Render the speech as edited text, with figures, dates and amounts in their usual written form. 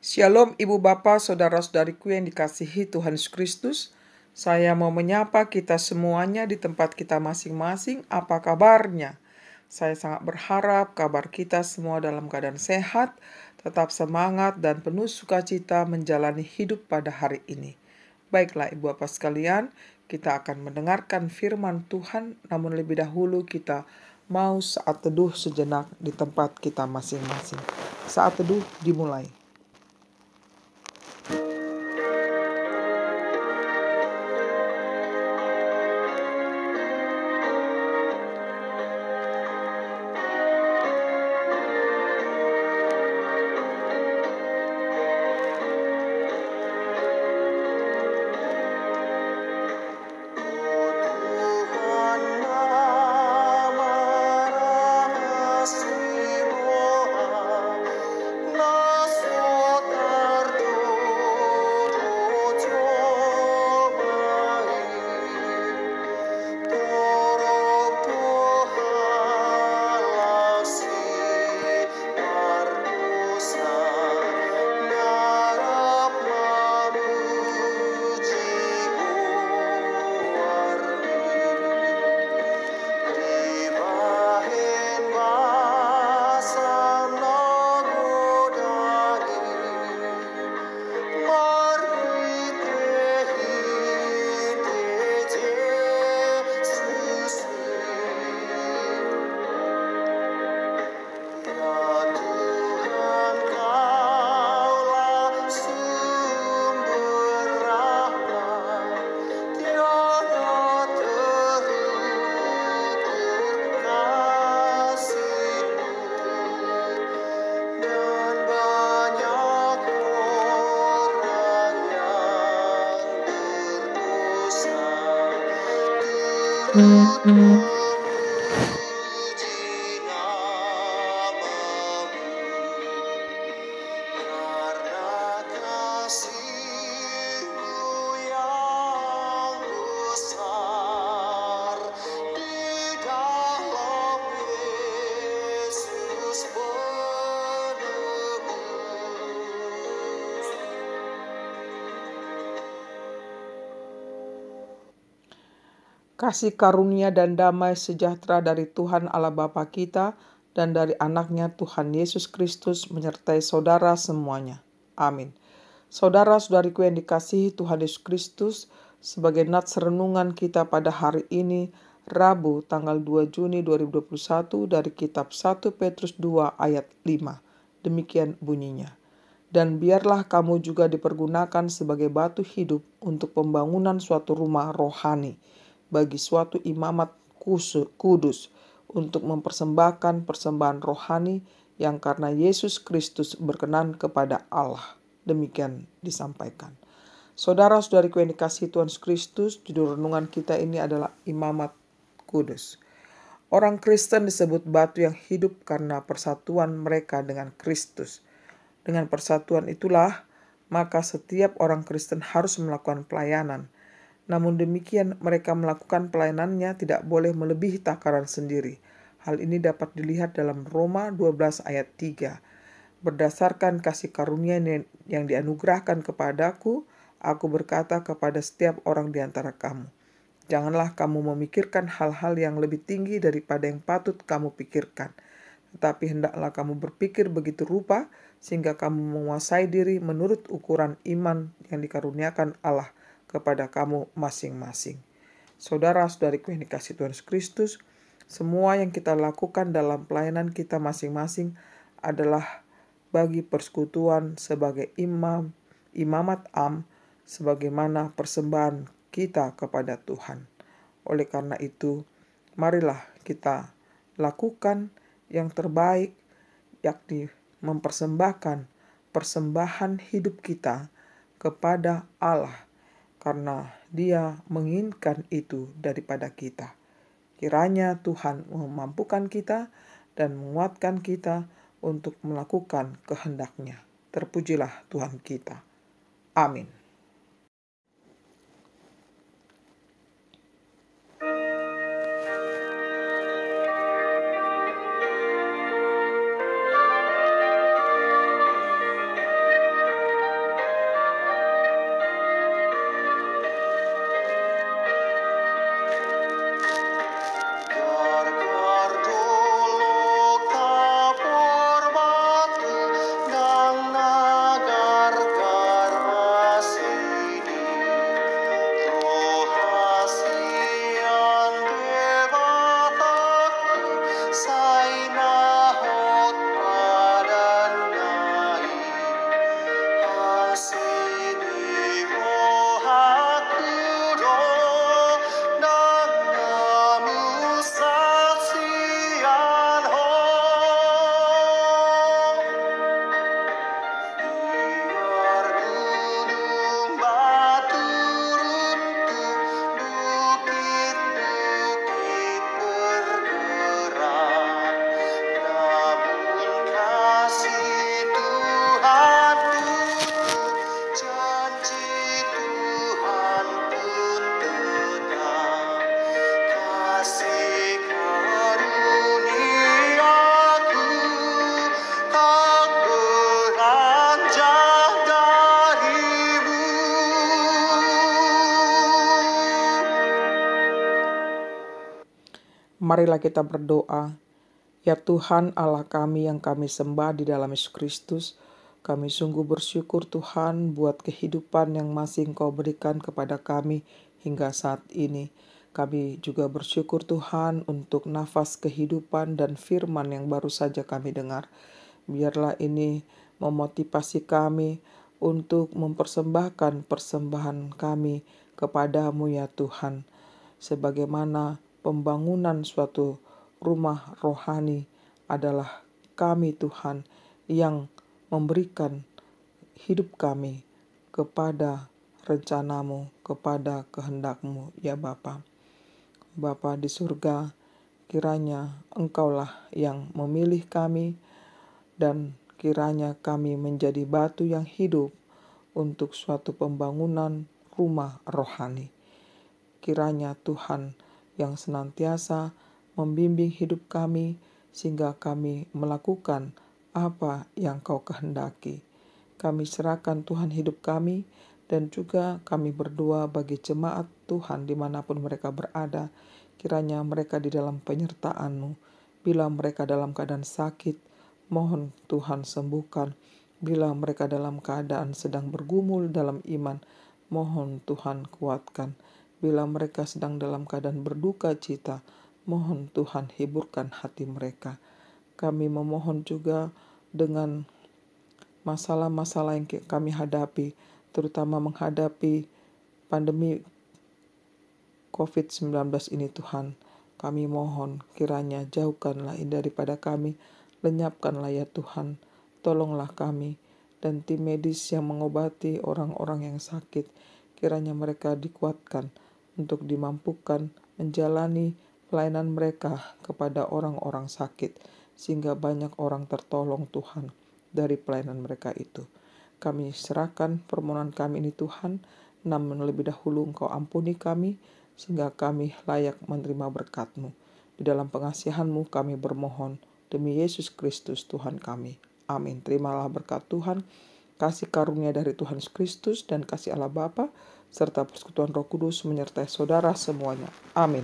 Shalom Ibu Bapa, Saudara-saudariku yang dikasihi Tuhan Yesus Kristus. Saya mau menyapa kita semuanya di tempat kita masing-masing. Apa kabarnya? Saya sangat berharap kabar kita semua dalam keadaan sehat, tetap semangat dan penuh sukacita menjalani hidup pada hari ini. Baiklah Ibu Bapa sekalian, kita akan mendengarkan firman Tuhan, namun lebih dahulu kita mau saat teduh sejenak di tempat kita masing-masing. Saat teduh dimulai. Kasih karunia dan damai sejahtera dari Tuhan Allah Bapa kita dan dari anaknya Tuhan Yesus Kristus menyertai saudara semuanya. Amin. Saudara-saudariku yang dikasihi Tuhan Yesus Kristus, sebagai nats renungan kita pada hari ini, Rabu tanggal 2 Juni 2021 dari kitab 1 Petrus 2 ayat 5. Demikian bunyinya. Dan biarlah kamu juga dipergunakan sebagai batu hidup untuk pembangunan suatu rumah rohani, bagi suatu imamat kudus, untuk mempersembahkan persembahan rohani yang karena Yesus Kristus berkenan kepada Allah. Demikian disampaikan. Saudara-saudariku yang dikasihi Tuhan Yesus Kristus, judul renungan kita ini adalah imamat kudus. Orang Kristen disebut batu yang hidup karena persatuan mereka dengan Kristus. Dengan persatuan itulah, maka setiap orang Kristen harus melakukan pelayanan. Namun demikian, mereka melakukan pelayanannya tidak boleh melebihi takaran sendiri. Hal ini dapat dilihat dalam Roma 12 ayat 3. Berdasarkan kasih karunia yang dianugerahkan kepadaku, aku berkata kepada setiap orang di antara kamu, janganlah kamu memikirkan hal-hal yang lebih tinggi daripada yang patut kamu pikirkan. Tetapi hendaklah kamu berpikir begitu rupa, sehingga kamu menguasai diri menurut ukuran iman yang dikaruniakan Allah kepada kamu masing-masing. Saudara-saudariku yang dikasihi Tuhan Yesus Kristus, semua yang kita lakukan dalam pelayanan kita masing-masing adalah bagi persekutuan sebagai imamat sebagaimana persembahan kita kepada Tuhan. Oleh karena itu, marilah kita lakukan yang terbaik, yakni mempersembahkan persembahan hidup kita kepada Allah, karena Dia menginginkan itu daripada kita. Kiranya Tuhan memampukan kita dan menguatkan kita untuk melakukan kehendak-Nya. Terpujilah Tuhan kita. Amin. Marilah kita berdoa. Ya Tuhan Allah kami yang kami sembah di dalam Yesus Kristus, kami sungguh bersyukur Tuhan buat kehidupan yang masih Engkau berikan kepada kami hingga saat ini. Kami juga bersyukur Tuhan untuk nafas kehidupan dan firman yang baru saja kami dengar. Biarlah ini memotivasi kami untuk mempersembahkan persembahan kami kepadamu ya Tuhan. Sebagaimana pembangunan suatu rumah rohani adalah kami Tuhan yang memberikan hidup kami kepada rencanamu, kepada kehendakmu ya Bapa. Bapa di surga, kiranya Engkaulah yang memilih kami dan kiranya kami menjadi batu yang hidup untuk suatu pembangunan rumah rohani. Kiranya Tuhan yang senantiasa membimbing hidup kami sehingga kami melakukan apa yang Kau kehendaki. Kami serahkan Tuhan hidup kami dan juga kami berdoa bagi jemaat Tuhan dimanapun mereka berada. Kiranya mereka di dalam penyertaan-Mu. Bila mereka dalam keadaan sakit, mohon Tuhan sembuhkan. Bila mereka dalam keadaan sedang bergumul dalam iman, mohon Tuhan kuatkan. Bila mereka sedang dalam keadaan berduka cita, mohon Tuhan hiburkan hati mereka. Kami memohon juga dengan masalah-masalah yang kami hadapi, terutama menghadapi pandemi COVID-19 ini Tuhan. Kami mohon kiranya jauhkanlah ini daripada kami, lenyapkanlah ya Tuhan. Tolonglah kami dan tim medis yang mengobati orang-orang yang sakit. Kiranya mereka dikuatkan untuk dimampukan menjalani pelayanan mereka kepada orang-orang sakit, sehingga banyak orang tertolong Tuhan dari pelayanan mereka itu. Kami serahkan permohonan kami ini Tuhan, namun lebih dahulu Engkau ampuni kami, sehingga kami layak menerima berkat-Mu. Di dalam pengasihan-Mu kami bermohon, demi Yesus Kristus Tuhan kami. Amin. Terimalah berkat Tuhan, kasih karunia dari Tuhan Yesus Kristus, dan kasih Allah Bapa serta persekutuan Roh Kudus menyertai saudara semuanya. Amin.